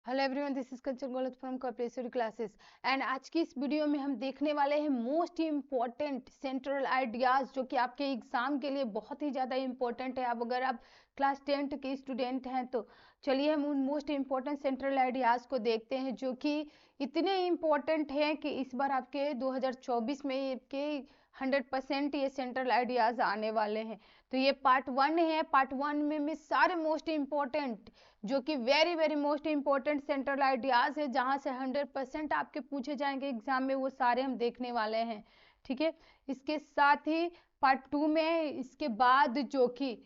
Hello everyone, this is Kanchan Golat from corporate classes. And आज की इस वीडियो में हम देखने वाले हैं मोस्ट इम्पॉर्टेंट सेंट्रल आइडियाज जो कि आपके एग्जाम के लिए बहुत ही ज़्यादा इम्पोर्टेंट है। अब अगर आप क्लास 10th के स्टूडेंट हैं तो चलिए हम उन मोस्ट इम्पॉर्टेंट सेंट्रल आइडियाज को देखते हैं जो कि इतने इम्पोर्टेंट हैं कि इस बार आपके 2024 में के 100% ये सेंट्रल आइडियाज आने वाले हैं। तो ये पार्ट 1 है। पार्ट 1 में सारे मोस्ट इम्पॉर्टेंट जो कि very very most important central ideas है, जहां से 100% आपके पूछे जाएंगे एग्जाम में, वो सारे हम देखने वाले हैं। ठीक है, इसके साथ ही पार्ट 2 में इसके बाद जो कि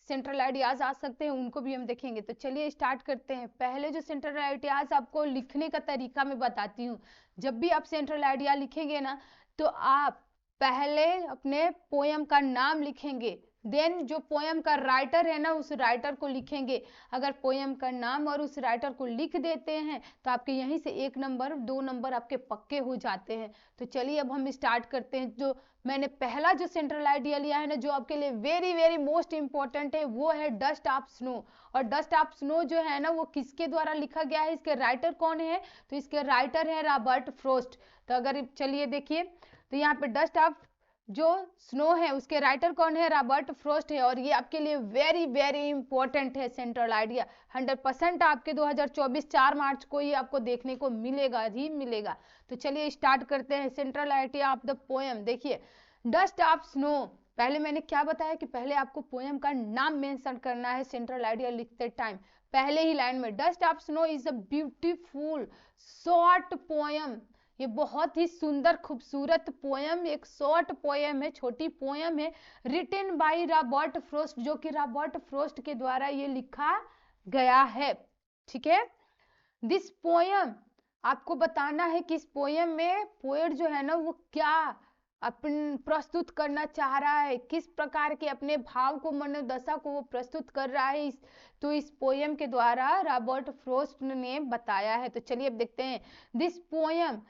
सेंट्रल आइडियाज आ सकते हैं उनको भी हम देखेंगे। तो चलिए स्टार्ट करते हैं। पहले जो सेंट्रल आइडियाज आपको लिखने का तरीका मैं बताती हूँ। जब भी आप सेंट्रल आइडिया लिखेंगे ना, तो आप पहले अपने पोयम का नाम लिखेंगे, देन जो पोयम का राइटर है ना, उस राइटर को लिखेंगे। अगर पोयम का नाम और उस राइटर को लिख देते हैं तो आपके यहीं से 1 नंबर 2 नंबर आपके पक्के हो जाते हैं। तो चलिए अब हम स्टार्ट करते हैं। जो मैंने पहला जो सेंट्रल आइडिया लिया है ना, जो आपके लिए वेरी वेरी मोस्ट इंपॉर्टेंट है, वो है डस्ट ऑफ स्नो। और डस्ट ऑफ स्नो जो है ना, वो किसके द्वारा लिखा गया है, इसके राइटर कौन है? तो इसके राइटर है रॉबर्ट फ्रॉस्ट। तो अगर चलिए देखिए, तो यहाँ पे डस्ट ऑफ जो स्नो है उसके राइटर कौन है? रॉबर्ट फ्रॉस्ट है। और ये आपके लिए वेरी वेरी इंपॉर्टेंट है सेंट्रल आइडिया। 100% आपके 2024 4 मार्च को ही आपको देखने को मिलेगा ही मिलेगा। तो चलिए स्टार्ट करते हैं central idea of the poem. देखिए, डस्ट ऑफ स्नो, पहले मैंने क्या बताया कि पहले आपको पोएम का नाम मेंशन करना है सेंट्रल आइडिया लिखते टाइम। पहले ही लाइन में dust of snow is a beautiful short poem. ये बहुत ही सुंदर खूबसूरत पोयम, एक शॉर्ट पोयम है, छोटी पोयम है, रिटन बाय रॉबर्ट फ्रॉस्ट, जो कि रॉबर्ट फ्रॉस्ट के द्वारा ये लिखा गया है। ठीक है, दिस पोयम, आपको बताना है कि इस पोयम में पोएट जो है ना, वो क्या अपन प्रस्तुत करना चाह रहा है, किस प्रकार के अपने भाव को, मनोदशा को वो प्रस्तुत कर रहा है। तो इस पोयम के द्वारा रॉबर्ट फ्रॉस्ट ने बताया है। तो चलिए अब देखते हैं। This poem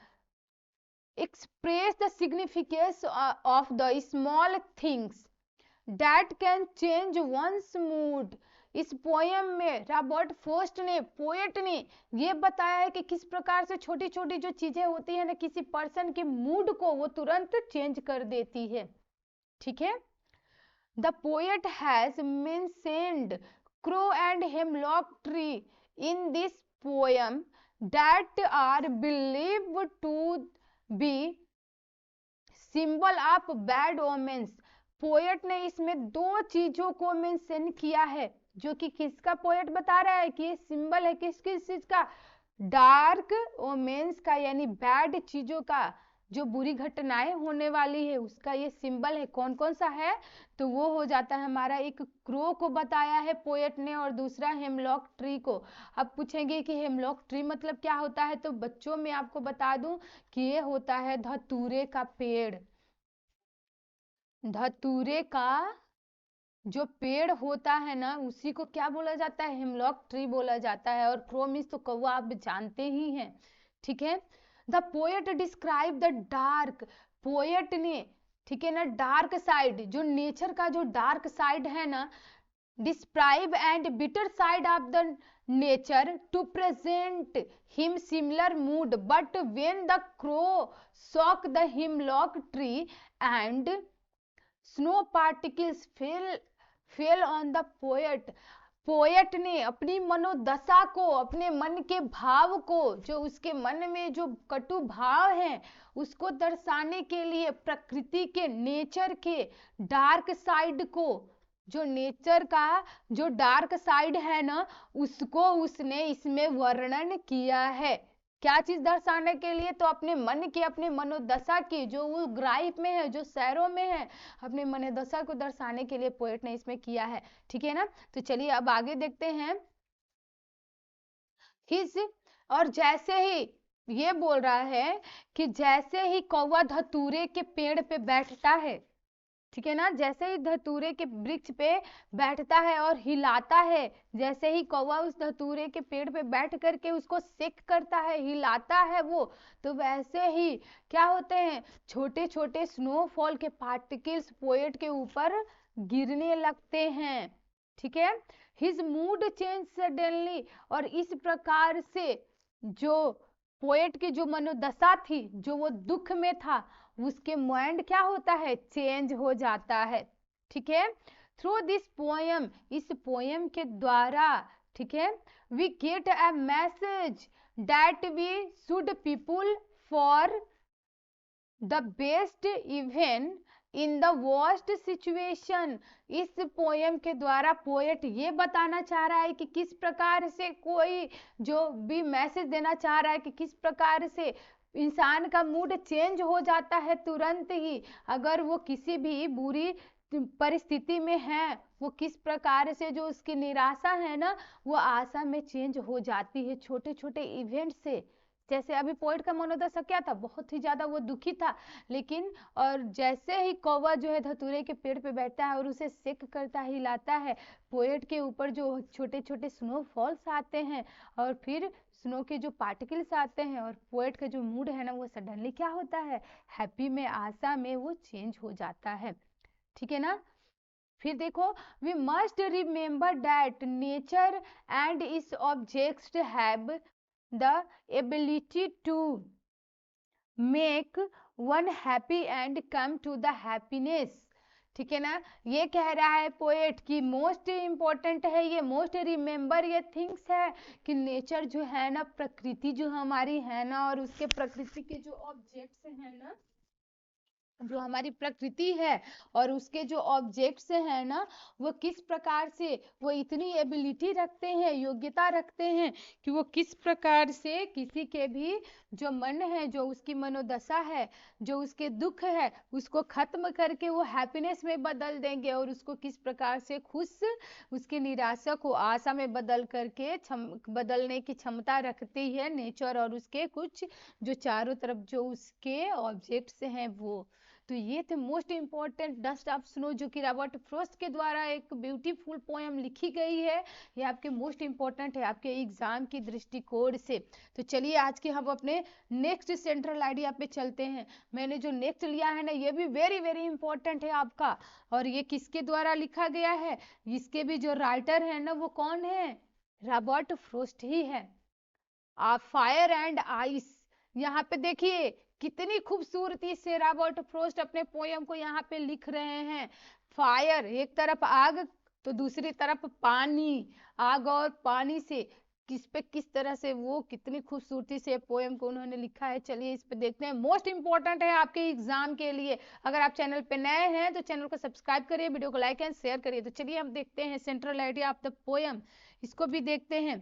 express the significance of the small things that can change one's mood। इस पोयम में रॉबर्ट फ्रॉस्ट ने, पोएट ने ये बताया है कि किस प्रकार से छोटी छोटी जो चीजें होती है ना, किसी पर्सन के मूड को वो तुरंत चेंज कर देती है। ठीक है, the poet has mentioned crow and hemlock tree in this poem that are believed to be symbol of bad omens। Poet ने इसमें 2 चीजों को मेंशन किया है, जो कि किसका पोएट बता रहा है कि ये सिंबल है किस किस चीज का? डार्क ओमेंस का, यानी बैड चीजों का, जो बुरी घटनाएं होने वाली है उसका ये सिंबल है। कौन कौन सा है? तो वो हो जाता है हमारा, एक क्रो को बताया है पोएट ने, और दूसरा हेमलॉक ट्री को। अब पूछेंगे कि हेमलॉक ट्री मतलब क्या होता है, तो बच्चों में आपको बता दूं कि ये होता है धतूरे का पेड़। धतूरे का जो पेड़ होता है ना, उसी को क्या बोला जाता है? हेमलॉक ट्री बोला जाता है। और क्रो मीन्स तो कौवा, आप जानते ही हैं। ठीक है, the poet describe the dark, poet ने, ठीक है ना, डार्क साइड, जो नेचर का जो डार्क साइड है ना, describe and bitter side of the nature to present him similar mood, but when the crow shook the hemlock tree and snow particles fell on the poet. Poet ने अपनी मनोदशा को, अपने मन के भाव को, जो उसके मन में जो कटु भाव हैं उसको दर्शाने के लिए प्रकृति के, नेचर के डार्क साइड को, जो नेचर का जो डार्क साइड है ना, उसको उसने इसमें वर्णन किया है। क्या चीज दर्शाने के लिए? तो अपने मन की, अपने मनोदशा की, जो वो ग्राइप में है, जो शहरों में है, अपने मनोदशा को दर्शाने के लिए पोएट ने इसमें किया है। ठीक है ना, तो चलिए अब आगे देखते हैं। हिज, और जैसे ही ये बोल रहा है कि जैसे ही कौवा धतूरे के पेड़ पे बैठता है, ठीक है ना, जैसे ही धतूरे के वृक्ष पे बैठता है और हिलाता है, जैसे ही कौवा उस धतूरे के पेड़ पे बैठ करके उसको शेक करता है, हिलाता है वो, तो वैसे ही क्या होते हैं? छोटे छोटे स्नोफॉल के पार्टिकल्स पोएट के ऊपर गिरने लगते हैं। ठीक है, हिज मूड चेंज सडनली, और इस प्रकार से जो पोएट की जो मनोदशा थी, जो वो दुख में था, उसके माइंड क्या होता है, चेंज हो जाता है। ठीक है, थ्रू दिस पोएम, इस पोएम के द्वारा, ठीक है, we get a message that we should people for the best even in the worst situation. इस पोएम के द्वारा पोएट ये बताना चाह रहा है कि किस प्रकार से कोई जो भी मैसेज देना चाह रहा है कि किस प्रकार से इंसान का मूड चेंज हो जाता है तुरंत ही, अगर वो किसी भी बुरी परिस्थिति में है, वो किस प्रकार से जो उसकी निराशा है ना, वो आशा में चेंज हो जाती है छोटे छोटे इवेंट से। जैसे अभी पोएट का मनोदशा क्या था, बहुत ही ज्यादा वो दुखी था, लेकिन और जैसे ही कौवा जो है धतूरे के पेड़ पे बैठता है और उसे सेक करता हिलाता है, पोएट के ऊपर जो छोटे छोटे स्नोफॉल्स आते हैं और फिर स्नो के जो पार्टिकल्स आते हैं, और पोएट का जो मूड है ना, वो सडनली क्या होता है, हैप्पी में, आशा में वो चेंज हो जाता है। ठीक है ना। फिर देखो, we must remember that nature and its objects have the ability to make one happy and come to the happiness। ठीक है ना, ये कह रहा है पोएट कि मोस्ट इंपॉर्टेंट है ये, मोस्ट रिमेंबर ये थिंग्स है कि नेचर जो है ना, प्रकृति जो हमारी है ना, और उसके प्रकृति के जो ऑब्जेक्ट्स है ना, जो हमारी प्रकृति है और उसके जो ऑब्जेक्ट्स हैं ना, वो किस प्रकार से वो इतनी एबिलिटी रखते हैं, योग्यता रखते हैं कि वो किस प्रकार से किसी के भी जो मन है, जो उसकी मनोदशा है, जो उसके दुख है, उसको खत्म करके वो हैप्पीनेस में बदल देंगे, और उसको किस प्रकार से खुश, उसकी निराशा को आशा में बदल करके बदलने की क्षमता रखती है नेचर और उसके कुछ जो चारों तरफ जो उसके ऑब्जेक्ट्स हैं वो। तो ये थे most important dust of snow, जो कि रॉबर्ट फ्रॉस्ट के द्वारा एक ब्यूटीफुल पोएम लिखी गई है। ये आपके मोस्ट इंपॉर्टेंट है आपके एग्जाम की दृष्टिकोण से। तो चलिए आज के हम अपने नेक्स्ट सेंट्रल आइडिया पे चलते हैं। मैंने जो नेक्स्ट लिया है ना, ये भी वेरी वेरी इंपॉर्टेंट है आपका, और ये किसके द्वारा लिखा गया है, इसके भी जो राइटर है ना, वो कौन है, रॉबर्ट फ्रॉस्ट ही है। फायर एंड आइस, यहाँ पे देखिए कितनी खूबसूरती से रॉबर्ट फ्रॉस्ट अपने पोयम को यहाँ पे लिख रहे हैं। फायर, एक तरफ आग तो दूसरी तरफ पानी, आग और पानी से किस तरह से वो कितनी खूबसूरती से पोयम को उन्होंने लिखा है। चलिए इस पे देखते हैं, मोस्ट इंपॉर्टेंट है आपके एग्जाम के लिए। अगर आप चैनल पे नए हैं तो चैनल को सब्सक्राइब करिए, वीडियो को लाइक एंड शेयर करिए। तो चलिए हम देखते हैं central idea of the poem, इसको भी देखते हैं।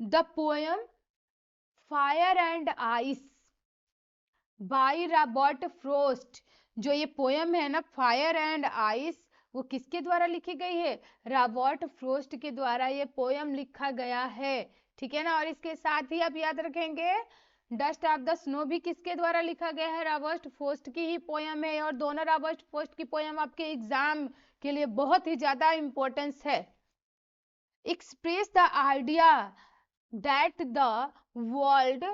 The poem fire and ice by Robert Frost, जो ये पोयम है ना फायर एंड आइस, वो किसके द्वारा लिखी गई है, रॉबर्ट फ्रॉस्ट के द्वारा ये पोयम लिखा गया है। ठीक है ना, और इसके साथ ही आप याद रखेंगे डस्ट ऑफ द स्नो भी किसके द्वारा लिखा गया है, रॉबर्ट फ्रॉस्ट की ही पोयम है, और दोनों रॉबर्ट फ्रॉस्ट की पोयम आपके एग्जाम के लिए बहुत ही ज्यादा इंपॉर्टेंस है। Express the idea that the world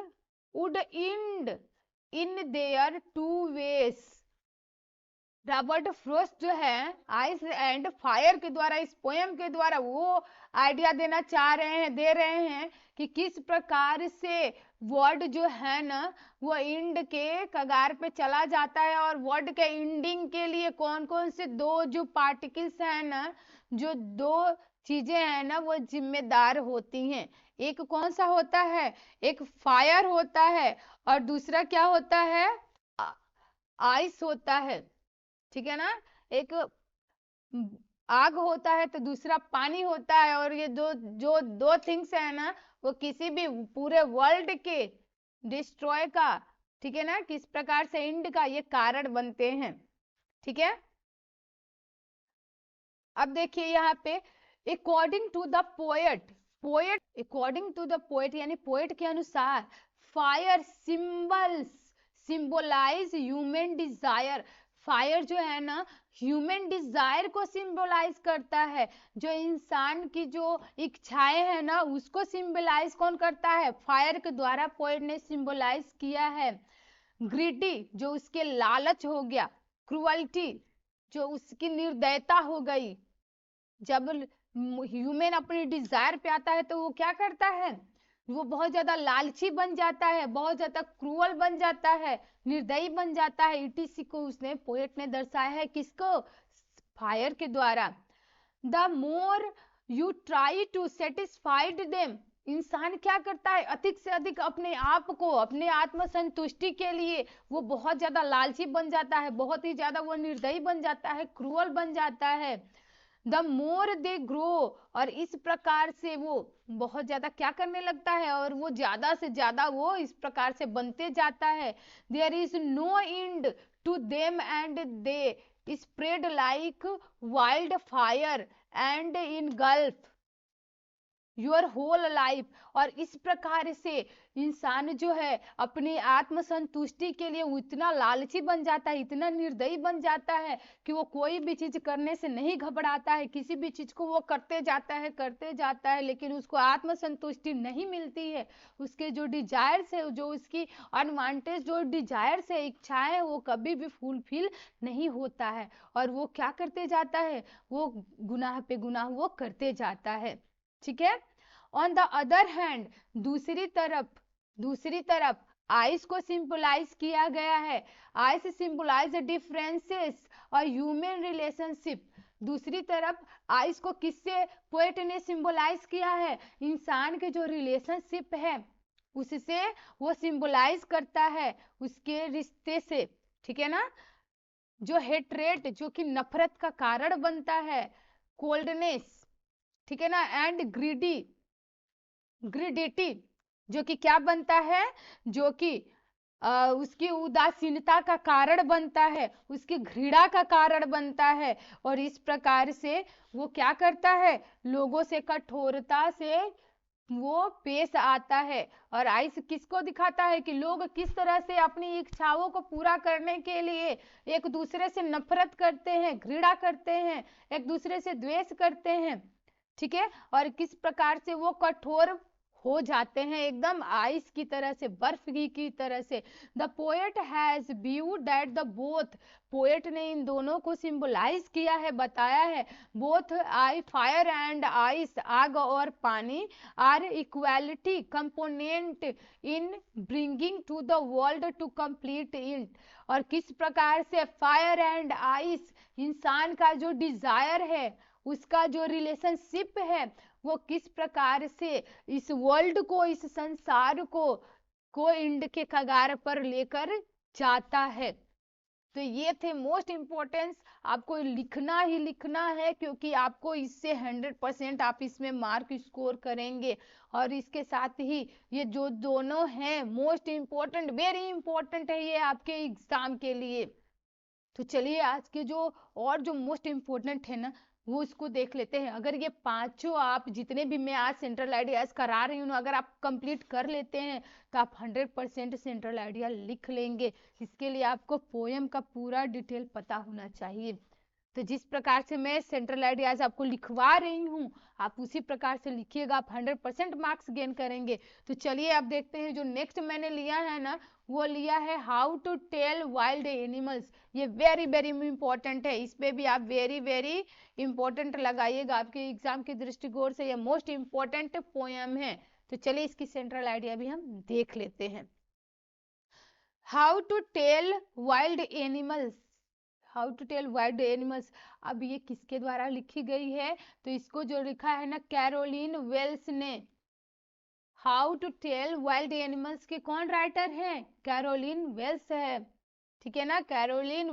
would end in there two ways. Robert Frost जो है आइस एंड फायर के द्वारा, इस पोयम के द्वारा वो आइडिया देना चाह रहे हैं, दे रहे हैं कि किस प्रकार से वर्ड जो है ना, वो एंड के कगार पे चला जाता है, और वर्ड के एंडिंग के लिए कौन कौन से दो जो पार्टिकल्स है ना, जो दो चीजें हैं ना, वो जिम्मेदार होती हैं। एक कौन सा होता है, एक फायर होता है, और दूसरा क्या होता है, आइस होता है। ठीक है ना, एक आग होता है तो दूसरा पानी होता है, और ये जो दो थिंग्स है ना, वो किसी भी पूरे वर्ल्ड के डिस्ट्रॉय का, ठीक है ना, किस प्रकार से एंड का ये कारण बनते हैं। ठीक है, अब देखिए यहाँ पे according to the poet, according to the poet यानी पोएट के अनुसार, fire symbolize human desire. Fire जो है ना, ह्यूमन डिजायर को सिंबलाइज करता है, जो इंसान की जो इच्छाएं है ना, उसको सिंबलाइज कौन करता है, फायर के द्वारा पोएट ने सिंबलाइज किया है। ग्रीडी, जो उसके लालच हो गया, क्रुअल्टी, जो उसकी निर्दयता हो गई, जब ह्यूमन अपनी डिजायर पे आता है तो वो क्या करता है, वो बहुत ज्यादा लालची बन जाता है, बहुत ज्यादा क्रूअल बन जाता है, निर्दयी बन जाता है। ईटीसी को उसने पोएट ने दर्शाया है किसको, फायर के द्वारा। The more you try to satisfied them, इंसान क्या करता है, अधिक से अधिक अपने आप को, अपने आत्म संतुष्टि के लिए वो बहुत ज्यादा लालची बन जाता है, बहुत ही ज्यादा वो निर्दयी बन जाता है, क्रूअल बन जाता है। द मोर दे ग्रो, और इस प्रकार से वो बहुत ज्यादा क्या करने लगता है, और वो ज्यादा से ज्यादा वो इस प्रकार से बनते जाता है। There is no end to them and they spread like wild fire and engulf your whole life. और इस प्रकार से इंसान जो है अपनी आत्म संतुष्टि के लिए इतना लालची बन जाता है, इतना निर्दयी बन जाता है कि वो कोई भी चीज करने से नहीं घबराता है, किसी भी चीज को वो करते जाता है, लेकिन उसको आत्म संतुष्टि नहीं मिलती है। उसके जो डिजायर्स है, जो उसकी अनवांटेड जो डिजायर्स है, इच्छाएं है, वो कभी भी फुलफिल नहीं होता है, और वो क्या करते जाता है, वो गुनाह पे गुनाह वो करते जाता है। ठीक है। ऑन द अदर हैंड, दूसरी तरफ आइस को सिंबलाइज किया गया है। आइस सिंबलाइज डिफरेंसेस और ह्यूमन रिलेशनशिप। दूसरी तरफ आइस को किससे पोएट ने सिंबलाइज किया है, इंसान के जो रिलेशनशिप है उससे वो सिंबलाइज करता है, उसके रिश्ते से। ठीक है ना। जो हेट्रेट, जो कि नफरत का कारण बनता है, कोल्डनेस, ठीक है ना, एंड ग्रीडिटी, जो कि क्या बनता है, जो कि उसकी उदासीनता का कारण बनता है, उसकी घृणा का कारण बनता है। और इस प्रकार से वो क्या करता है, लोगों से कठोरता से वो पेश आता है। और आइस किसको दिखाता है कि लोग किस तरह से अपनी इच्छाओं को पूरा करने के लिए एक दूसरे से नफरत करते हैं, घृणा करते हैं, एक दूसरे से द्वेष करते हैं। ठीक है। और किस प्रकार से वो कठोर हो जाते हैं, एकदम आइस की तरह से, बर्फ की तरह से। The poet has view that the both, poet ने इन दोनों को सिंबलाइज किया है, बताया है, both I fire and ice, आग और पानी, are equality component in bringing to the world to complete it. और किस प्रकार से फायर एंड आइस, इंसान का जो डिजायर है, उसका जो रिलेशनशिप है, वो किस प्रकार से इस वर्ल्ड को, इस संसार को एंड के कगार पर लेकर जाता है। तो ये थे मोस्ट इंपॉर्टेंस, आपको लिखना ही लिखना है, क्योंकि आपको इससे 100% आप इसमें मार्क स्कोर करेंगे। और इसके साथ ही ये जो दोनों हैं मोस्ट इंपॉर्टेंट, वेरी इंपॉर्टेंट है ये आपके एग्जाम के लिए। तो चलिए आज के जो और जो मोस्ट इंपॉर्टेंट है ना, वो इसको देख लेते हैं। अगर ये पांचों आप जितने भी मैं आज सेंट्रल आइडियाज करा रही हूँ, अगर आप कंप्लीट कर लेते हैं तो आप 100% सेंट्रल आइडिया लिख लेंगे। इसके लिए आपको पोयम का पूरा डिटेल पता होना चाहिए। तो जिस प्रकार से मैं सेंट्रल आइडियाज आपको लिखवा रही हूँ, आप उसी प्रकार से लिखिएगा, आप 100% मार्क्स गेन करेंगे। तो चलिए आप देखते हैं, जो नेक्स्ट मैंने लिया है ना, वो लिया है how to tell wild animals. ये वेरी वेरी इंपॉर्टेंट है, इस पे भी आप वेरी वेरी इंपॉर्टेंट लगाइएगा, आपके एग्जाम के दृष्टिकोण से ये मोस्ट इंपॉर्टेंट पोयम है। तो चलिए इसकी सेंट्रल आइडिया भी हम देख लेते हैं। How to tell wild animals, how to tell wild animals. अब ये किसके द्वारा लिखी गई है, तो इसको जो लिखा है ना कैरोलिन वेल्स ने। How to tell wild animals के कौन राइटर है, कैरोलिन वेल्स है। ठीक है ना, कैरोलिन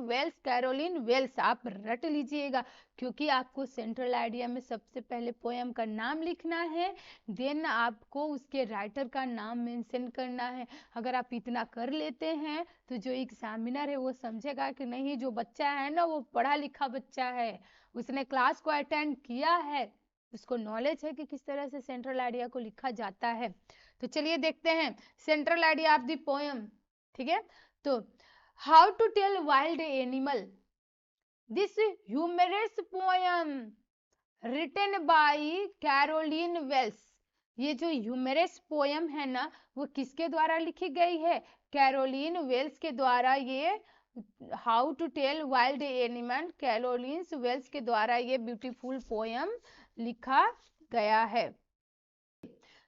वेल्स आप रट लीजिएगा, क्योंकि आपको सेंट्रल आइडिया में सबसे पहले पोयम का नाम लिखना है, देन आपको उसके राइटर का नाम मेंशन करना है। अगर आप इतना कर लेते हैं तो जो एग्जामिनर है वो समझेगा कि नहीं, जो बच्चा है ना वो पढ़ा लिखा बच्चा है, उसने क्लास को अटेंड किया है, उसको नॉलेज है कि किस तरह से सेंट्रल आइडिया को लिखा जाता है। तो चलिए देखते हैं central idea of the poem. ठीक है। तो how to tell wild animal, this humorous poem written by Caroline Wells. ये जो ह्यूमरस पोयम है ना, वो किसके द्वारा लिखी गई है, कैरोलिन वेल्स के द्वारा। ये how to tell wild animal, Caroline Wells के द्वारा ये ब्यूटीफुल पोयम लिखा गया है।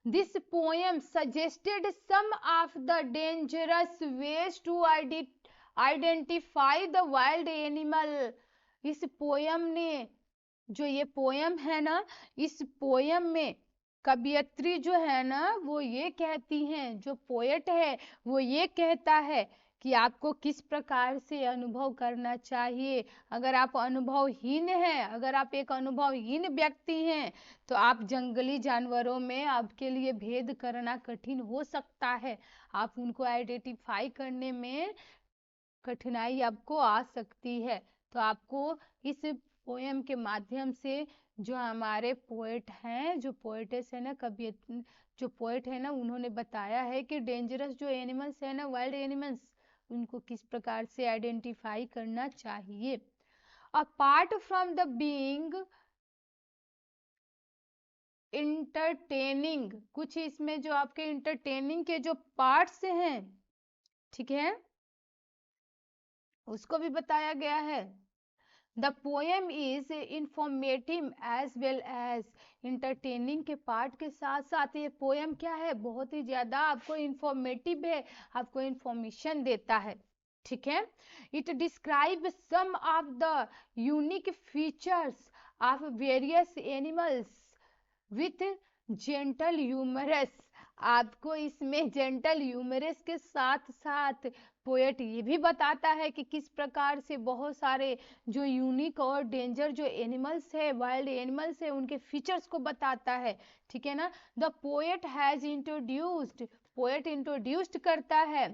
This poem suggested some of the dangerous ways to identify the wild animal. इस पोयम ने, जो ये पोयम है ना, इस पोयम में कवियत्री जो है ना वो ये कहती हैं, जो पोएट है वो ये कहता है कि आपको किस प्रकार से अनुभव करना चाहिए। अगर आप अनुभवहीन हैं, अगर आप एक अनुभवहीन व्यक्ति हैं, तो आप जंगली जानवरों में आपके लिए भेद करना कठिन हो सकता है। आप उनको आइडेंटिफाई करने में कठिनाई आपको आ सकती है। तो आपको इस पोएम के माध्यम से जो हमारे पोएट हैं, जो पोएटेस है ना, कवि जो पोएट है ना, उन्होंने बताया है कि डेंजरस जो एनिमल्स है ना, वाइल्ड एनिमल्स, उनको किस प्रकार से आइडेंटिफाई करना चाहिए। Apart from the being entertaining, कुछ इसमें जो आपके इंटरटेनिंग के जो पार्ट्स हैं, ठीक है, उसको भी बताया गया है। The poem is informative as well as, entertaining के पार्ट के साथ साथ ये पोएम क्या है, बहुत ही ज्यादा आपको इंफॉर्मेटिव है, आपको इंफॉर्मेशन देता है, ठीक है। It describe some of the unique features of various animals with gentle humorous. आपको इसमें जेंटल ह्यूमरस के साथ साथ पोएट ये भी बताता है कि किस प्रकार से बहुत सारे जो यूनिक और डेंजर जो एनिमल्स है, वाइल्ड एनिमल्स है, उनके फीचर्स को बताता है, ठीक है ना। The poet has introduced, poet introduced करता है,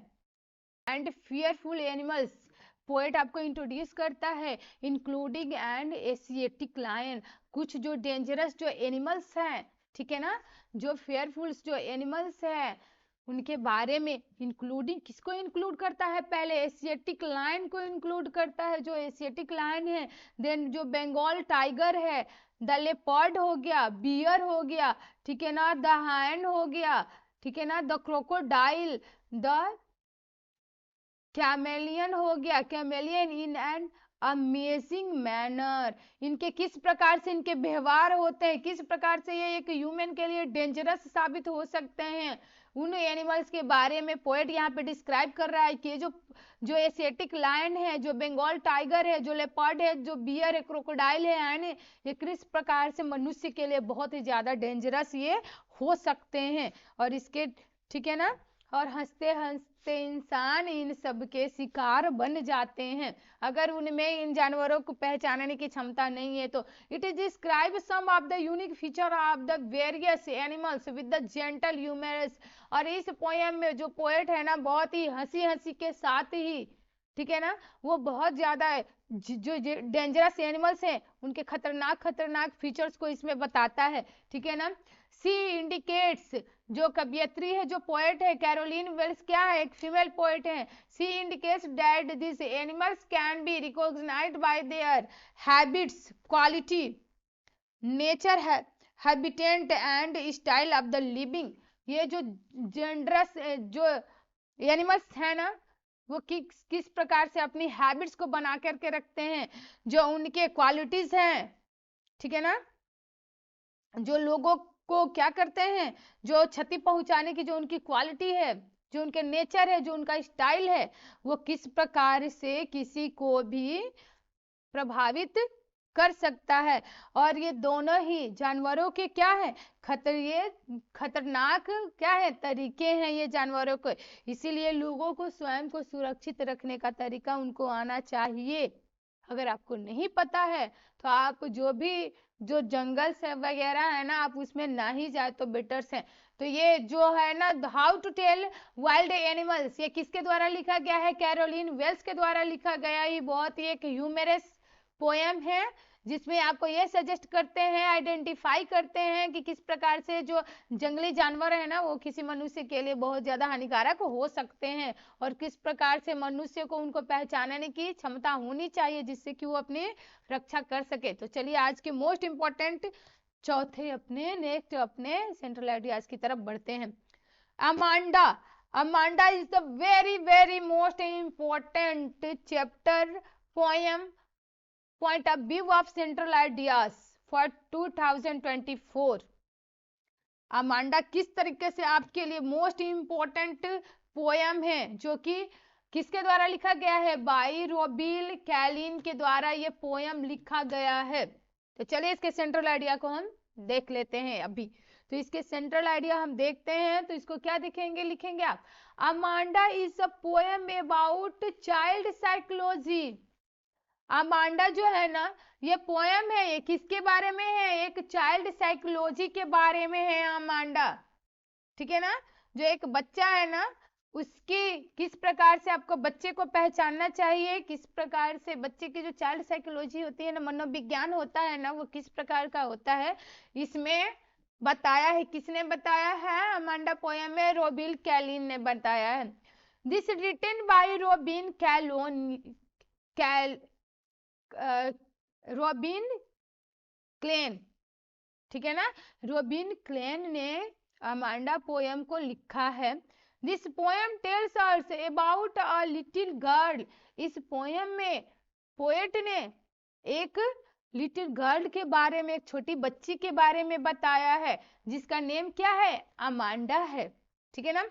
एंड फियरफुल एनिमल्स, पोएट आपको इंट्रोड्यूस करता है, इंक्लूडिंग एंड एशियाटिक लायन, कुछ जो डेंजरस जो एनिमल्स हैं, ठीक है ना, जो फेयरफुल जो एनिमल्स हैं उनके बारे में, इंक्लूडिंग किसको इंक्लूड करता है, पहले एशियाटिक लायन को इंक्लूड करता है, जो एशियाटिक लायन है, देन जो बंगाल टाइगर है, द लेपर्ड हो गया, बियर हो गया, ठीक है ना, द हायन हो गया, ठीक है ना, द क्रोकोडाइल, द कैमेलियन हो गया, chameleon in and amazing manner, इनके किस प्रकार से इनके व्यवहार होते हैं, किस प्रकार से ये एक ह्यूमन के लिए डेंजरस साबित हो सकते हैं, उन एनिमल्स के बारे में पोएट यहाँ पे डिस्क्राइब कर रहा है कि जो एशियाटिक लायन है, जो बंगाल टाइगर है, जो लेपर्ड है, जो बियर है, क्रोकोडाइल है, ये किस प्रकार से मनुष्य के लिए बहुत ही ज्यादा डेंजरस ये हो सकते हैं, और इसके, ठीक है ना, और हंसते हंसते इंसान इन सब के शिकार बन जाते हैं। अगर उनमें इन जानवरों को पहचानने की क्षमता नहीं है तो it is describe some of the unique feature of the various animals with the gentle humorous. और इस पोएम में जो पोएट है ना, बहुत ही हंसी हंसी के साथ ही, ठीक है ना, वो बहुत ज्यादा जो डेंजरस एनिमल्स हैं उनके खतरनाक खतरनाक फीचर्स को इसमें बताता है, ठीक है ना। सी इंडिकेट्स, जो कवियत्री है, जो पोएट है कैरोलिन वेल्स, क्या है, एक फीमेल पोएट है। She indicates that this animals can be recognised by their habits, quality, nature है, habitat and style of the living. ये जो जेंडरस जो एनिमल्स है ना, वो किस प्रकार से अपनी हैबिट्स को बना करके रखते हैं, जो उनके क्वालिटीज हैं, ठीक है ना, जो लोगों को क्या करते हैं, जो क्षति पहुंचाने की जो उनकी क्वालिटी है, जो उनके नेचर है, जो उनका स्टाइल है, वो किस प्रकार से किसी को भी प्रभावित कर सकता है। और ये दोनों ही जानवरों के क्या है, ये खतरनाक क्या है तरीके हैं ये जानवरों को, इसीलिए लोगों को स्वयं को सुरक्षित रखने का तरीका उनको आना चाहिए। अगर आपको नहीं पता है तो आप जो जंगल से वगैरह है ना, आप उसमें ना ही जाए तो बेटर से। तो ये जो है ना how to tell wild animals, ये किसके द्वारा लिखा गया है, कैरोलिन वेल्स के द्वारा लिखा गया। ये बहुत ही एक ह्यूमरस पोएम है जिसमें आपको ये सजेस्ट करते हैं, आइडेंटिफाई करते हैं कि किस प्रकार से जो जंगली जानवर है ना वो किसी मनुष्य के लिए बहुत ज्यादा हानिकारक हो सकते हैं, और किस प्रकार से मनुष्य को उनको पहचानने की क्षमता होनी चाहिए जिससे कि वो अपनी रक्षा कर सके। तो चलिए आज के मोस्ट इंपॉर्टेंट चौथे नेक्स्ट अपने सेंट्रल आइडियाज की तरफ बढ़ते हैं। Amanda is the very very most important chapter poem point of view of central ideas for 2024। Amanda किस तरीके से आपके लिए मोस्ट इम्पोर्टेंट पोयम है, जो कि किसके द्वारा लिखा गया है, बाई रोबिल कैलिन के द्वारा ये पोयम लिखा गया है। तो चलिए इसके सेंट्रल आइडिया को हम देख लेते हैं अभी। तो इसके सेंट्रल आइडिया हम देखते हैं, तो इसको क्या दिखेंगे, लिखेंगे आप, Amanda is a poem about child psychology. Amanda जो है ना, ये पोयम है, ये किसके बारे में है, एक चाइल्ड साइकोलॉजी के बारे में है अमांडा। ठीक है ना, जो एक बच्चा है ना, उसकी किस प्रकार से आपको बच्चे को पहचानना चाहिए, किस प्रकार से बच्चे की जो चाइल्ड साइकोलॉजी होती है ना, मनोविज्ञान होता है ना, वो किस प्रकार का होता है, इसमें बताया है। किसने बताया है, अमांडा पोयम में रोबिल कैलिन ने बताया है। This written by Robin Robin Klein, ठीक है ना, रोबिन क्लेन ने अमांडा पोयम को लिखा है। This poem tells us about a little girl. इस पोयम में पोएट ने एक लिटिल गर्ल के बारे में, एक छोटी बच्ची के बारे में बताया है, जिसका नेम क्या है, अमांडा है। ठीक है ना,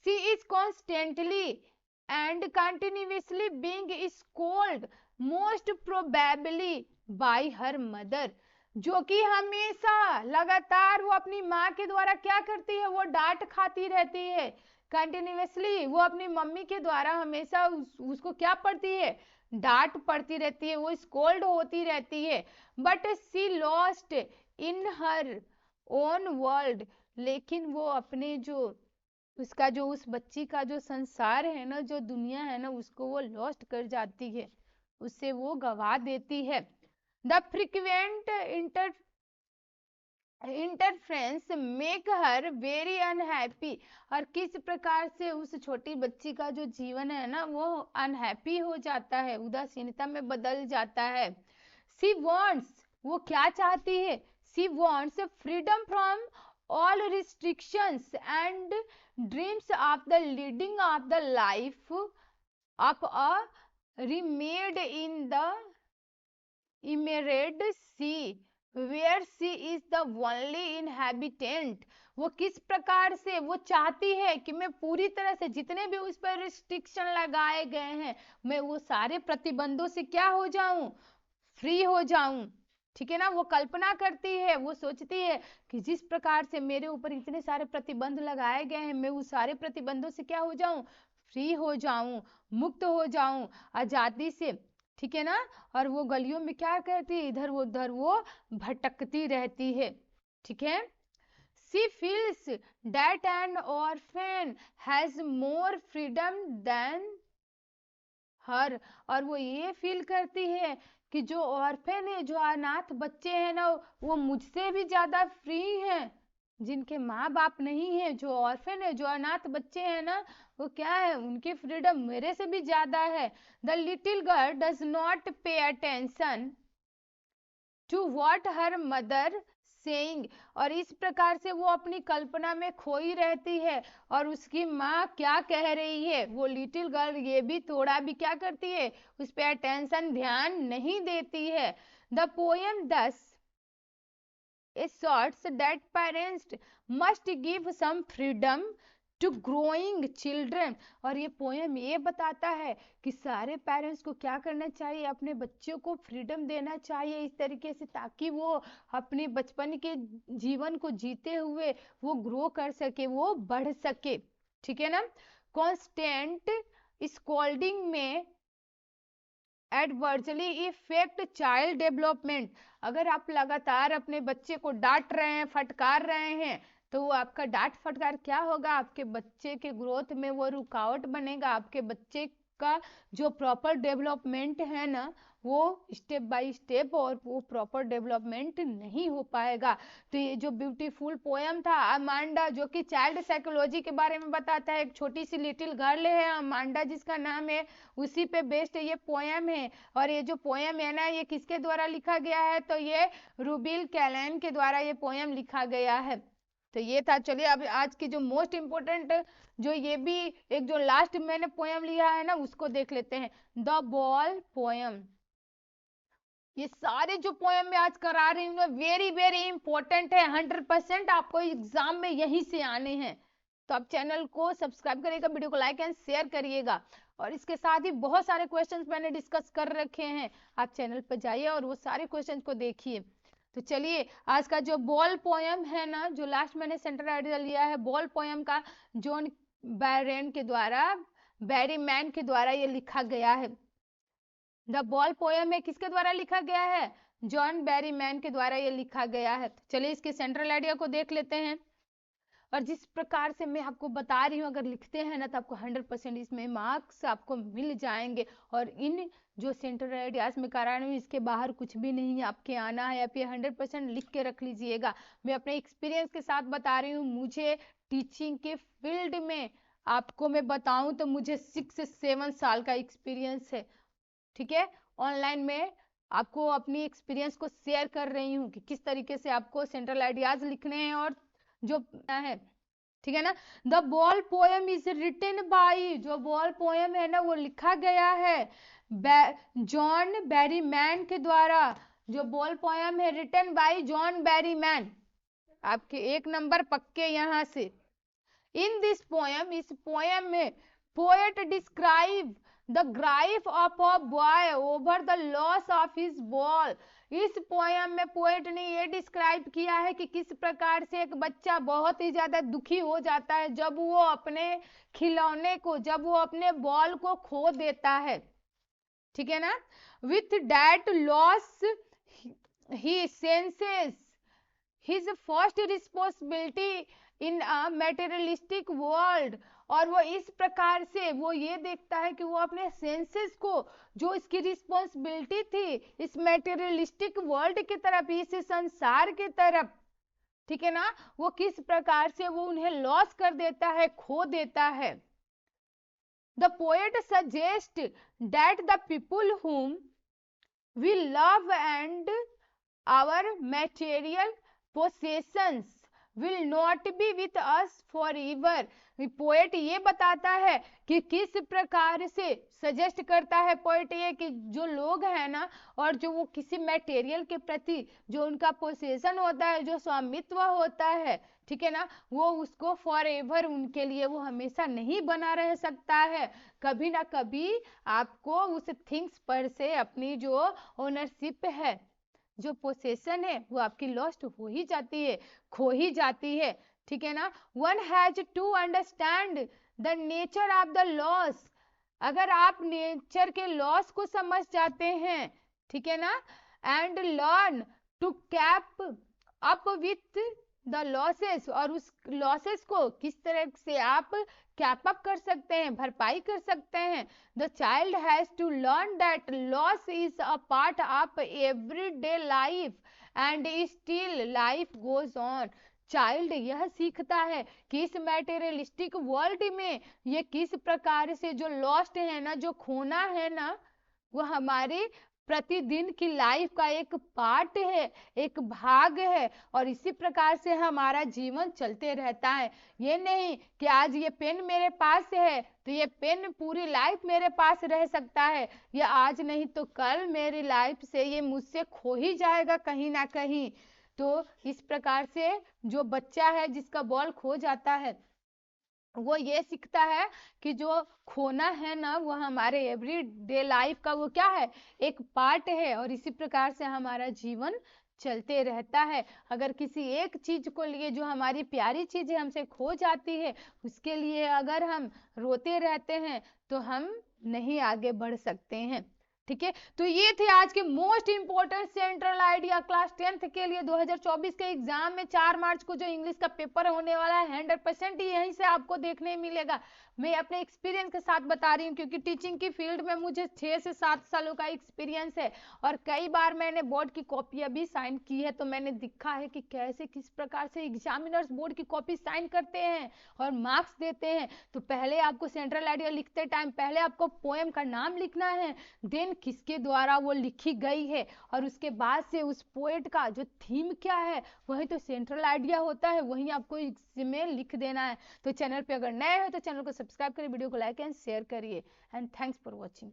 she is constantly and continuously being scold most probably by her mother, जो कि हमेशा लगातार वो अपनी माँ के द्वारा क्या करती है, वो डांट खाती रहती है। कंटिन्यूअसली वो अपनी मम्मी के द्वारा हमेशा उसको क्या पड़ती है, डांट पड़ती रहती है, वो स्कोल्ड होती रहती है। But she lost in her own world, लेकिन वो अपने जो उसका जो उस बच्ची का जो संसार है ना, जो दुनिया है ना, उसको वो लॉस्ट कर जाती है, उससे वो गवा देती है। The frequent interference make her very unhappy, और किस प्रकार से उस छोटी बच्ची का जो जीवन है ना, वो अनहैप्पी हो जाता है, उदासीनता में बदल जाता है। सी वॉन्ट्स, वो क्या चाहती है, she wants freedom from all restrictions and dreams of the leading of the life of a mermaid in the emerald sea where she is the only inhabitant. वो किस प्रकार से वो चाहती है कि मैं पूरी तरह से जितने भी उस पर रिस्ट्रिक्शन लगाए गए हैं, मैं वो सारे प्रतिबंधों से क्या हो जाऊं, फ्री हो जाऊं। ठीक है ना, वो कल्पना करती है, वो सोचती है कि जिस प्रकार से मेरे ऊपर इतने सारे प्रतिबंध लगाए गए हैं, मैं उस सारे प्रतिबंधों से क्या हो जाऊं, फ्री हो जाऊं, मुक्त हो जाऊं आजादी से। ठीक है ना, और वो गलियों में क्या करती है, इधर उधर वो भटकती रहती है। ठीक है, she feels that an orphan has more freedom than her, और वो ये फील करती है कि जो ऑर्फन है, जो अनाथ बच्चे हैं ना, वो मुझसे भी ज्यादा फ्री हैं, जिनके माँ बाप नहीं है, जो ऑर्फन है, जो अनाथ बच्चे हैं ना, वो क्या है, उनकी फ्रीडम मेरे से भी ज्यादा है। The little girl does not pay attention to what her mother saying, और इस प्रकार से वो अपनी कल्पना में खोई रहती है, और उसकी माँ क्या कह रही है, वो लिटिल गर्ल ये भी थोड़ा भी क्या करती है, उस पर अटेंशन, ध्यान नहीं देती है। द पोएम दस asserts that parents must give some freedom to growing children, और ये पोएम ये बताता है कि सारे पेरेंट्स को क्या करना चाहिए, अपने बच्चों को फ्रीडम देना चाहिए इस तरीके से, ताकि वो अपने बचपन के जीवन को जीते हुए वो ग्रो कर सके, वो बढ़ सके। ठीक है ना, कॉन्स्टेंट स्कोल्डिंग में एडवर्सली इफेक्ट चाइल्ड डेवलपमेंट, अगर आप लगातार अपने बच्चे को डांट रहे हैं, फटकार रहे हैं, तो वो आपका डांट फटकार क्या होगा, आपके बच्चे के ग्रोथ में वो रुकावट बनेगा, आपके बच्चे का जो प्रॉपर डेवलपमेंट है ना, वो स्टेप बाय स्टेप और वो प्रॉपर डेवलपमेंट नहीं हो पाएगा। तो ये जो ब्यूटीफुल पोयम था अमांडा, जो कि चाइल्ड साइकोलॉजी के बारे में बताता है, एक छोटी सी लिटिल गर्ल है अमांडा जिसका नाम है, उसी पे बेस्ड ये पोयम है। और ये जो पोयम है ना, ये किसके द्वारा लिखा गया है, तो ये रूबिल कैलान के द्वारा ये पोयम लिखा गया है। तो ये था, चलिए अब आज की जो मोस्ट इम्पोर्टेंट, जो ये भी एक जो लास्ट मैंने पोयम लिया है ना, उसको देख लेते हैं, द बॉल पोयम। ये सारे जो पोएम मैं आज करा रही हूँ वेरी वेरी इंपॉर्टेंट है, 100% आपको एग्जाम में यहीं से आने हैं। तो आप चैनल को सब्सक्राइब करिएगा, वीडियो को लाइक एंड शेयर करिएगा, और इसके साथ ही बहुत सारे क्वेश्चंस मैंने डिस्कस कर रखे हैं, आप चैनल पर जाइए और वो सारे क्वेश्चंस को देखिए। तो चलिए आज का जो बॉल पोएम है ना, जो लास्ट मैंने सेंट्रल आइडिया लिया है बॉल पोएम का, जॉन बैरीमैन के द्वारा ये लिखा गया है। द बॉल पोएम है किसके द्वारा लिखा गया है? जॉन बैरीमैन के द्वारा ये लिखा गया है। चलिए इसके सेंट्रल आइडिया को देख लेते हैं। और जिस प्रकार से मैं आपको बता रही हूँ, अगर लिखते हैं ना तो आपको 100% इसमें मार्क्स आपको मिल जाएंगे। और इन जो सेंट्रल आइडियाज में करा रही हूँ इसके बाहर कुछ भी नहीं आपके आना है, आप ये 100% लिख के रख लीजिएगा। मैं अपने एक्सपीरियंस के साथ बता रही हूँ, मुझे टीचिंग के फील्ड में आपको मैं बताऊं तो मुझे 6 से 7 साल का एक्सपीरियंस है। ठीक है, ऑनलाइन में आपको अपनी एक्सपीरियंस को शेयर कर रही हूँ कि किस तरीके से आपको सेंट्रल आइडियाज लिखने हैं और जो है, ठीक है ना। The ball poem is written by, जो बॉल पोएम है ना वो लिखा गया है जॉन बैरीमैन के द्वारा। जो बॉल पोएम है रिटन बाई जॉन बैरीमैन, आपके 1 नंबर पक्के यहां से। इन दिस पोएम, इस पोएम में poet describe the grief of a boy over the loss of his ball. इस पोएम में पोएट ने ये डिस्क्राइब किया है कि किस प्रकार से एक बच्चा बहुत ही ज्यादा दुखी हो जाता है जब वो अपने खिलौने को, जब वो अपने बॉल को खो देता है। ठीक है ना। With that loss he senses his first responsibility in a materialistic world. और वो इस प्रकार से वो ये देखता है कि वो अपने सेंसेस को, जो इसकी रिस्पॉन्सिबिलिटी थी इस मेटेरियलिस्टिक वर्ल्ड की तरफ, इस संसार की तरफ, ठीक है ना, वो किस प्रकार से वो उन्हें लॉस कर देता है, खो देता है। The poet suggest that the people whom we love and our material possessions will not be with us forever। Poet ये बताता है कि किस प्रकार से सजेस्ट करता है पोएट ये कि जो लोग हैं ना, और जो वो किसी मटेरियल के प्रति जो उनका पोसेशन होता है, जो स्वामित्व होता है, ठीक है ना, वो उसको फॉर एवर, उनके लिए वो हमेशा नहीं बना रह सकता है। कभी ना कभी आपको उस थिंग्स पर से अपनी जो ओनरशिप है, जो पोसेशन है, वो आपकी लॉस्ट हो ही जाती है, खो ही जाती है। ठीक है ना। One has to understand the nature of the loss. अगर आप नेचर के लॉस को समझ जाते हैं, ठीक है ना, and learn to cope up with the losses, और उस लॉसेस को किस तरह से आप कैप अप कर सकते हैं, भरपाई कर सकते हैं। The child has to learn that loss is a part of everyday life and still life goes on. Child यह सीखता है कि इस मैटेरियलिस्टिक वर्ल्ड में ये किस प्रकार से जो लॉस्ट है ना, जो खोना है ना, वो हमारे प्रतिदिन की लाइफ का एक पार्ट है, एक भाग है, और इसी प्रकार से हमारा जीवन चलते रहता है। ये नहीं कि आज ये पेन मेरे पास है तो ये पेन पूरी लाइफ मेरे पास रह सकता है, ये आज नहीं तो कल मेरी लाइफ से ये मुझसे खो ही जाएगा कहीं ना कहीं। तो इस प्रकार से जो बच्चा है जिसका बॉल खो जाता है, वो ये सीखता है कि जो खोना है ना, वो हमारे एवरीडे लाइफ का वो क्या है, एक पार्ट है, और इसी प्रकार से हमारा जीवन चलते रहता है। अगर किसी एक चीज को लिए, जो हमारी प्यारी चीज हमसे खो जाती है, उसके लिए अगर हम रोते रहते हैं तो हम नहीं आगे बढ़ सकते हैं। ठीक है, तो ये थे आज के most important central idea class 10th के लिए 2024 के एग्जाम में 4 मार्च को जो इंग्लिश का पेपर होने वाला है, 100% यहीं से आपको देखने मिलेगा। मैं अपने एक्सपीरियंस के साथ बता रही हूँ, क्योंकि टीचिंग की फील्ड में मुझे 6 से 7 सालों का एक्सपीरियंस है, और कई बार मैंने बोर्ड की कॉपियां भी साइन की है, तो मैंने देखा है कि कैसे किस प्रकार से एग्जामिनर्स बोर्ड की कॉपी साइन करते हैं और मार्क्स देते हैं। तो पहले आपको सेंट्रल आइडिया लिखते टाइम पहले आपको पोएम का नाम लिखना है, देन किसके द्वारा वो लिखी गई है, और उसके बाद से उस पोएट का जो थीम क्या है, वही तो सेंट्रल आइडिया होता है, वही आपको इसमें लिख देना है। तो चैनल पे अगर नए हो तो चैनल को सब्सक्राइब करिए, वीडियो को लाइक एंड शेयर करिए, एंड थैंक्स फॉर वॉचिंग।